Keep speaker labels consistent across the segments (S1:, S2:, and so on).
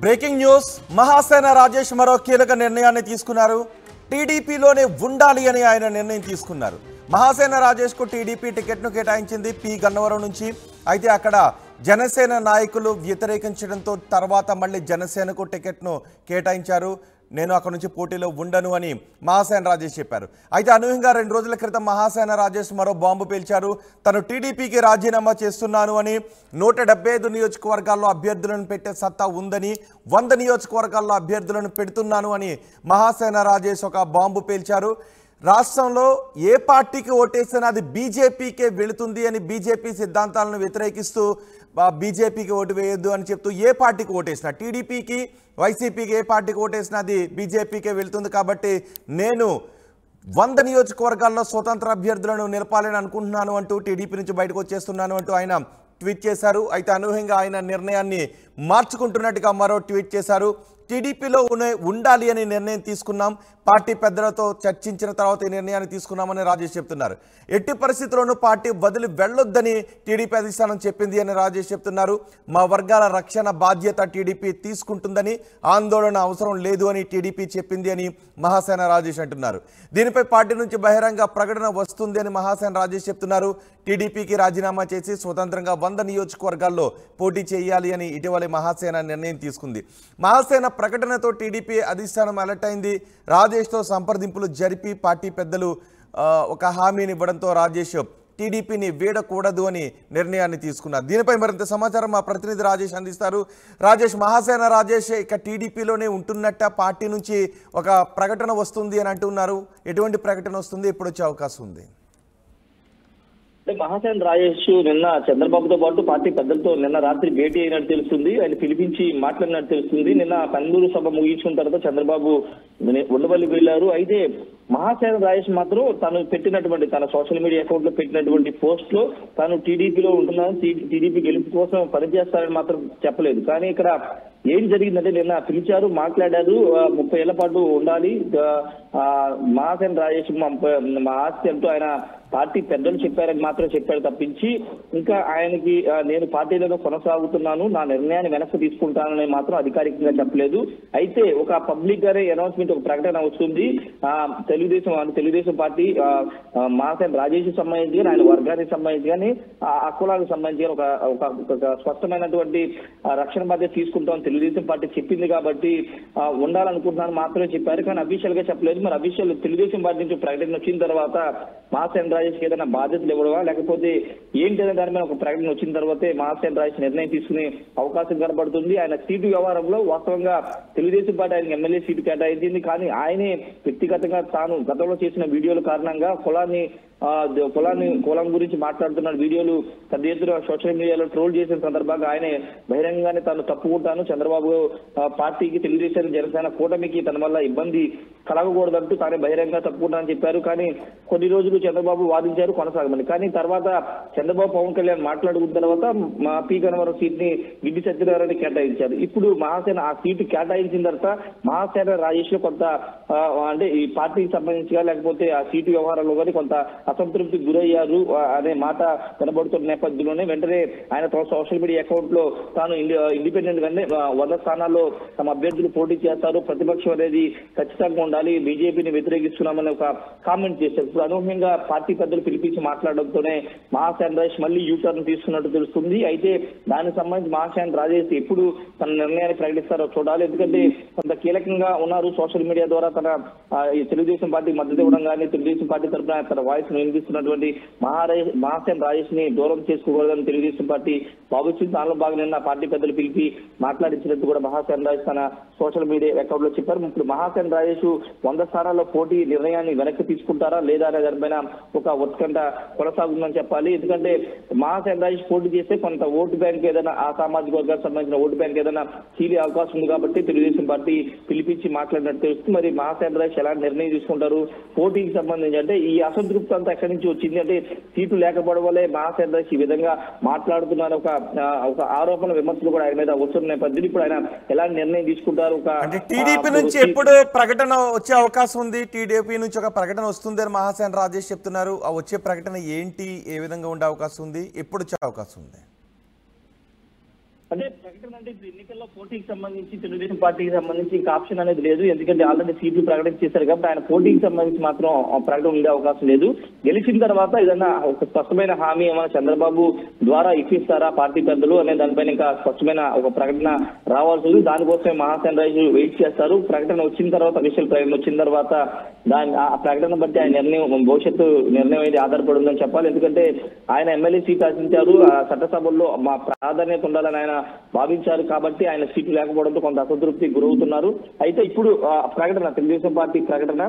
S1: Breaking news Mahasena Rajesh మరో కీలక నిర్ణయాన్ని తీసుకున్నారు. టీడీపీలోనే ఉండాలి అని ఆయన నిర్ణయం తీసుకున్నారు. మహాసేన రాజేష్ కు టీడీపీ టికెట్ను కేటాయించింది పి గన్నవరం నుంచి. అయితే అక్కడ జనసేన నాయకులు వ్యతిరేకించడంతో తర్వాత మళ్ళీ జనసేనకు టికెట్ను కేటాయించారు. నేను అక్కడ నుంచి పోటీలో ఉండను అని మహాసేన రాజేష్ చెప్పారు. అయితే అనూహ్యంగా 2 రోజుల క్రితం మహాసేన రాజేష్ మరో బాంబు పేల్చారు. తను టీడీపీకి రాజీనామా చేస్తున్నాను అని, 175 నియోజకవర్గాల్లో అభ్యర్థులను పెట్టే సత్తా ఉందని, 100 నియోజకవర్గాల్లో అభ్యర్థులను పెడుతున్నాను అని మహాసేన రాజేష్ ఒక బాంబు పేల్చారు. రాష్ట్రంలో ఏ పార్టీకి ఓటేసినా అది బీజేపీకే వెళుతుంది అని, బీజేపీ సిద్ధాంతాలను వ్యతిరేకిస్తూ బీజేపీకి ఓటు వేయొద్దు అని చెప్తూ ఏ పార్టీకి ఓటేసినా, టీడీపీకి వైసీపీకి ఏ పార్టీకి ఓటేసినా అది బీజేపీకే వెళ్తుంది. కాబట్టి నేను 100 నియోజకవర్గాల్లో స్వతంత్ర అభ్యర్థులను నిలపాలని అనుకుంటున్నాను అంటూ టీడీపీ నుంచి బయటకు వచ్చేస్తున్నాను అంటూ ఆయన ట్వీట్ చేశారు. అయితే అనూహ్యంగా ఆయన నిర్ణయాన్ని మార్చుకుంటున్నట్టుగా మరో ట్వీట్ చేశారు. టీడీపీలో ఉండాలి అని నిర్ణయం తీసుకున్నాం, పార్టీ పెద్దలతో చర్చించిన తర్వాత ఈ నిర్ణయాన్ని తీసుకున్నామని రాజేష్ చెప్తున్నారు. ఎట్టి పరిస్థితుల్లోనూ పార్టీ వదిలి వెళ్ళొద్దని టీడీపీ అధిష్టానం చెప్పింది అని రాజేష్ చెప్తున్నారు. మా వర్గాల రక్షణ బాధ్యత టీడీపీ తీసుకుంటుందని, ఆందోళన అవసరం లేదు అని టీడీపీ చెప్పింది అని మహాసేన రాజేష్ అంటున్నారు. దీనిపై పార్టీ నుంచి బహిరంగ ప్రకటన వస్తుంది అని మహాసేన రాజేష్ చెప్తున్నారు. టీడీపీకి రాజీనామా చేసి స్వతంత్రంగా 100 నియోజకవర్గాల్లో పోటీ చేయాలి అని ఇటీవలే మహాసేన నిర్ణయం తీసుకుంది. మహాసేన ప్రకటనతో టీడీపీ అధిష్టానం అలర్ట్ అయింది. రాజేష్తో సంప్రదింపులు జరిపి పార్టీ పెద్దలు ఒక హామీని ఇవ్వడంతో రాజేష్ టీడీపీని వీడకూడదు అని నిర్ణయాన్ని తీసుకున్నారు. దీనిపై మరింత సమాచారం మా ప్రతినిధి రాజేష్ అందిస్తారు. రాజేష్, మహాసేన రాజేష్ ఇక టీడీపీలోనే ఉంటున్నట్ట, పార్టీ నుంచి ఒక ప్రకటన వస్తుంది అని అంటున్నారు. ఎటువంటి ప్రకటన వస్తుంది, ఎప్పుడు వచ్చే అవకాశం ఉంది?
S2: మహాసేన రాజేష్ నిన్న చంద్రబాబుతో పాటు పార్టీ పెద్దలతో నిన్న రాత్రి భేటీ అయినట్టు తెలుస్తుంది. ఆయన పిలిపించి మాట్లాడినట్టు తెలుస్తుంది. నిన్న కన్నూరు సభ ముగించిన తర్వాత చంద్రబాబు ఉండవల్లి వెళ్లారు. అయితే మహాసేన రాజేష్ మాత్రం తను పెట్టినటువంటి తన సోషల్ మీడియా అకౌంట్ లో పెట్టినటువంటి పోస్ట్ లో తాను టీడీపీలో ఉంటున్నాను, టీడీపీ గెలుపు కోసం పనిచేస్తారని మాత్రం చెప్పలేదు. కానీ ఇక్కడ ఏం జరిగిందంటే నిన్న పిలిచారు, మాట్లాడారు. 30 ఏళ్ల పాటు ఉండాలి మహాసేన రాజేష్ మా ఆస్తి అంటూ ఆయన పార్టీ పెద్దలు చెప్పారని మాత్రం చెప్పాడు తప్పించి ఇంకా ఆయనకి నేను పార్టీలో కొనసాగుతున్నాను, నా నిర్ణయాన్ని వెనక్కి తీసుకుంటానని మాత్రం అధికారికంగా చెప్పలేదు. అయితే ఒక పబ్లిక్ గానే అనౌన్స్మెంట్, ఒక ప్రకటన వస్తుంది. తెలుగుదేశం పార్టీ మహాసేన రాజేష్ సంబంధించి కానీ, ఆయన వర్గానికి సంబంధించి కానీ, ఆ కులానికి సంబంధించి కానీ ఒక స్పష్టమైనటువంటి రక్షణ బాధ్యత తీసుకుంటామని తెలుగుదేశం పార్టీ చెప్పింది. కాబట్టి ఉండాలనుకుంటున్నాను మాత్రమే చెప్పారు, కానీ అఫీషియల్ గా చెప్పలేదు. మరి అఫీషియల్ తెలుగుదేశం పార్టీ నుంచి ప్రకటన వచ్చిన తర్వాత మహాసేన రాజేష్ ఏదైనా బాధ్యతలు ఇవ్వడమా లేకపోతే ఏంటనే దాని మీద ఒక ప్రకటన వచ్చిన తర్వాతే మహాసేన రాజేష్ నిర్ణయం తీసుకునే అవకాశం కనబడుతుంది. ఆయన సీటు వ్యవహారంలో వాస్తవంగా తెలుగుదేశం పార్టీ ఆయన ఎమ్మెల్యే సీటు కేటాయించింది. కానీ ఆయనే వ్యక్తిగతంగా తాను గతంలో చేసిన వీడియోల కారణంగా కులం గురించి మాట్లాడుతున్న వీడియోలు పెద్ద ఎత్తున సోషల్ మీడియాలో ట్రోల్ చేసిన సందర్భంగా ఆయన బహిరంగంగానే తాను తప్పుకుంటాను, చంద్రబాబు పార్టీకి, తెలుగుదేశం, జనసేన కూటమికి తన వల్ల ఇబ్బంది కలగకూడదంటూ తానే బహిరంగంగా తప్పుకుంటానని చెప్పారు. కానీ కొన్ని రోజులు చంద్రబాబు వాదించారు కొనసాగమని. కానీ తర్వాత చంద్రబాబు పవన్ కళ్యాణ్ మాట్లాడుకున్న తర్వాత మా పి గన్నవరం సీట్ ని గిడ్డి సత్యనారాయణ కేటాయించారు. ఇప్పుడు మహాసేన ఆ సీటు కేటాయించిన తర్వాత మహాసేన రాజేష్ లో కొంత అంటే ఈ పార్టీకి సంబంధించి లేకపోతే ఆ సీటు వ్యవహారంలో కానీ కొంత అసంతృప్తికి గురయ్యారు అనే మాట కనబడుతున్న నేపథ్యంలోనే వెంటనే ఆయన తన సోషల్ మీడియా అకౌంట్ లో తాను ఇండిపెండెంట్ గానే 100 స్థానాల్లో తమ అభ్యర్థులు పోటీ చేస్తారు, ప్రతిపక్షం అనేది ఖచ్చితంగా ఉండాలి, బీజేపీని వ్యతిరేకిస్తున్నామని ఒక కామెంట్ చేశారు. ఇప్పుడు అనూహ్యంగా పార్టీ పెద్దలు పిలిపించి మాట్లాడడంతోనే మహాసేన రాజేష్ మళ్ళీ యూటర్న్ తీసుకున్నట్టు తెలుస్తుంది. అయితే దానికి సంబంధించి మహాసేన రాజేష్ ఎప్పుడు తన నిర్ణయాన్ని ప్రకటిస్తారో చూడాలి. ఎందుకంటే కొంత కీలకంగా ఉన్నారు. సోషల్ మీడియా ద్వారా తన తెలుగుదేశం పార్టీ మద్దతు ఇవ్వడం కానీ, తెలుగుదేశం పార్టీ తరఫున తన వాయిస్ వినిపిస్తున్నటువంటి మహాసేన రాజేష్ ని దూరం చేసుకోకూడదని తెలుగుదేశం పార్టీ భావించింది. దానిలో భాగంగా పార్టీ పెద్దలు పిలిపి మాట్లాడించినట్టు కూడా మహాసేన రాజేష్ తన సోషల్ మీడియా అకౌంట్ లో చెప్పారు. ఇప్పుడు మహాసేన రాజేష్ 100 స్థానాల్లో పోటీ నిర్ణయాన్ని వెనక్కి తీసుకుంటారా లేదా అనే దానిపైన ఒక ఉత్కంఠ కొనసాగుతుందని చెప్పాలి. ఎందుకంటే మహాసేన రాజేష్ పోటీ చేస్తే కొంత ఓటు బ్యాంక్ ఏదైనా ఆ సామాజిక వర్గానికి సంబంధించిన ఓటు బ్యాంక్ ఏదైనా చీలే అవకాశం ఉంది. కాబట్టి తెలుగుదేశం పార్టీ పిలిపించి మాట్లాడినట్టు తెలుస్తుంది. మరి మహాసేన రాజేష్ ఎలాంటి నిర్ణయం తీసుకుంటారు పోటీకి సంబంధించి అంటే ఈ అసంతృప్తి అంతా ఎక్కడి నుంచి వచ్చింది అంటే సీటు లేకపోవడం వల్లే మహాసేన రాజేష్ ఈ విధంగా మాట్లాడుతున్నారు. ఒక ఆరోపణ విమర్శలు కూడా ఆయన మీద వస్తున్న నేపథ్యంలో ఇప్పుడు ఆయన ఎలాంటి నిర్ణయం తీసుకుంటారు?
S1: టీడీపీ నుంచి ఎప్పుడు ప్రకటన వచ్చే అవకాశం ఉంది? టీడీపీ నుంచి ఒక ప్రకటన వస్తుంది అని మహాసేన రాజేష్ చెప్తున్నారు. ఆ వచ్చే ప్రకటన ఏంటి, ఏ విధంగా ఉండే అవకాశం ఉంది, ఎప్పుడు వచ్చే అవకాశం ఉంది?
S2: అంటే ప్రకటన అంటే ఇప్పుడు ఎన్నికల్లో పోటీకి సంబంధించి తెలుగుదేశం పార్టీకి సంబంధించి ఇంకా ఆప్షన్ అనేది లేదు. ఎందుకంటే ఆల్రెడీ సీట్లు ప్రకటించేశారు కాబట్టి ఆయన పోటీకి సంబంధించి మాత్రం ప్రకటన ఉండే అవకాశం లేదు. గెలిచిన తర్వాత ఏదైనా ఒక స్పష్టమైన హామీ ఏమైనా చంద్రబాబు ద్వారా ఇప్పిస్తారా పార్టీ పెద్దలు అనే దానిపైన ఇంకా స్పష్టమైన ఒక ప్రకటన రావాల్సి ఉంది. దానికోసమే మహాసేన రాజు వెయిట్ చేస్తారు. ప్రకటన వచ్చిన తర్వాత అఫీషియల్ ప్రకటన వచ్చిన తర్వాత ఆ ప్రకటన బట్టి ఆయన నిర్ణయం భవిష్యత్తు నిర్ణయం అయితే ఆధారపడి ఉందని చెప్పాలి. ఎందుకంటే ఆయన ఎమ్మెల్యే సీట్ ఆశించారు. చట్టసభల్లో మా ప్రాధాన్యత ఉండాలని ఆయన భావించారు కాబట్టి ఆయన సీటు లేకపోవడంతో కొంత అసంతృప్తి గురవుతున్నారు. అయితే ఇప్పుడు ప్రకటన తెలుగుదేశం పార్టీ ప్రకటన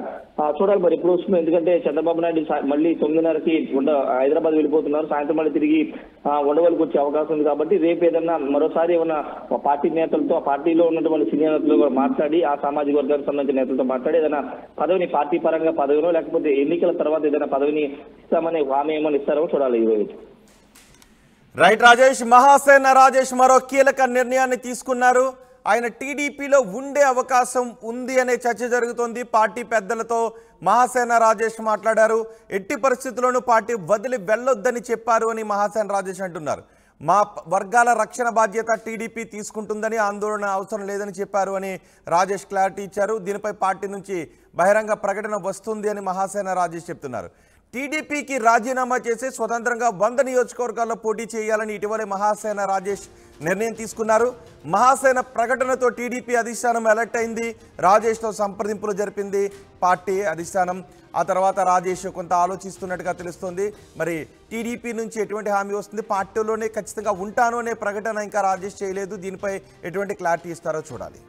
S2: చూడాలి మరి ఎప్పుడు వస్తుందో. ఎందుకంటే చంద్రబాబు నాయుడు మళ్ళీ 9:30కి హైదరాబాద్ వెళ్ళిపోతున్నారు. సాయంత్రం మళ్ళీ తిరిగి ఉండవల్లికి వచ్చే అవకాశం ఉంది కాబట్టి రేపు ఏదన్నా మరోసారి ఏమన్నా పార్టీ నేతలతో ఆ పార్టీలో ఉన్నటువంటి సీనియర్ నేతలు మాట్లాడి ఆ సామాజిక వర్గానికి సంబంధించిన నేతలతో మాట్లాడి ఏదైనా పదవిని పార్టీ పరంగా పదవినో లేకపోతే ఎన్నికల తర్వాత ఏదైనా పదవిని ఇస్తామని హామీ ఏమని ఇస్తారో చూడాలి ఈరోజు.
S1: రైట్ రాజేష్, మహాసేన రాజేష్ మరో కీలక నిర్ణయాన్ని తీసుకున్నారు. ఆయన టీడీపీలో ఉండే అవకాశం ఉంది అనే చర్చ జరుగుతోంది. పార్టీ పెద్దలతో మహాసేన రాజేష్ మాట్లాడారు. ఎట్టి పరిస్థితుల్లోనూ పార్టీ వదిలి వెళ్ళొద్దని చెప్పారు అని మహాసేన రాజేష్ అంటున్నారు. మా వర్గాల రక్షణ బాధ్యత టీడీపీ తీసుకుంటుందని, ఆందోళన అవసరం లేదని చెప్పారు అని రాజేష్ క్లారిటీ ఇచ్చారు. దీనిపై పార్టీ నుంచి బహిరంగ ప్రకటన వస్తుంది అని మహాసేన రాజేష్ చెప్తున్నారు. టీడీపీకి రాజీనామా చేసి స్వతంత్రంగా 100 నియోజకవర్గాల్లో పోటీ చేయాలని ఇటీవలే మహాసేన రాజేష్ నిర్ణయం తీసుకున్నారు. మహాసేన ప్రకటనతో టీడీపీ అధిష్టానం అలర్ట్ అయింది. రాజేష్తో సంప్రదింపులు జరిపింది పార్టీ అధిష్టానం. ఆ తర్వాత రాజేష్ కొంత ఆలోచిస్తున్నట్టుగా తెలుస్తోంది. మరి టీడీపీ నుంచి ఎటువంటి హామీ వస్తుంది, పార్టీలోనే ఖచ్చితంగా ఉంటాను అనే ప్రకటన ఇంకా రాజేష్ చేయలేదు. దీనిపై ఎటువంటి క్లారిటీ ఇస్తారో చూడాలి.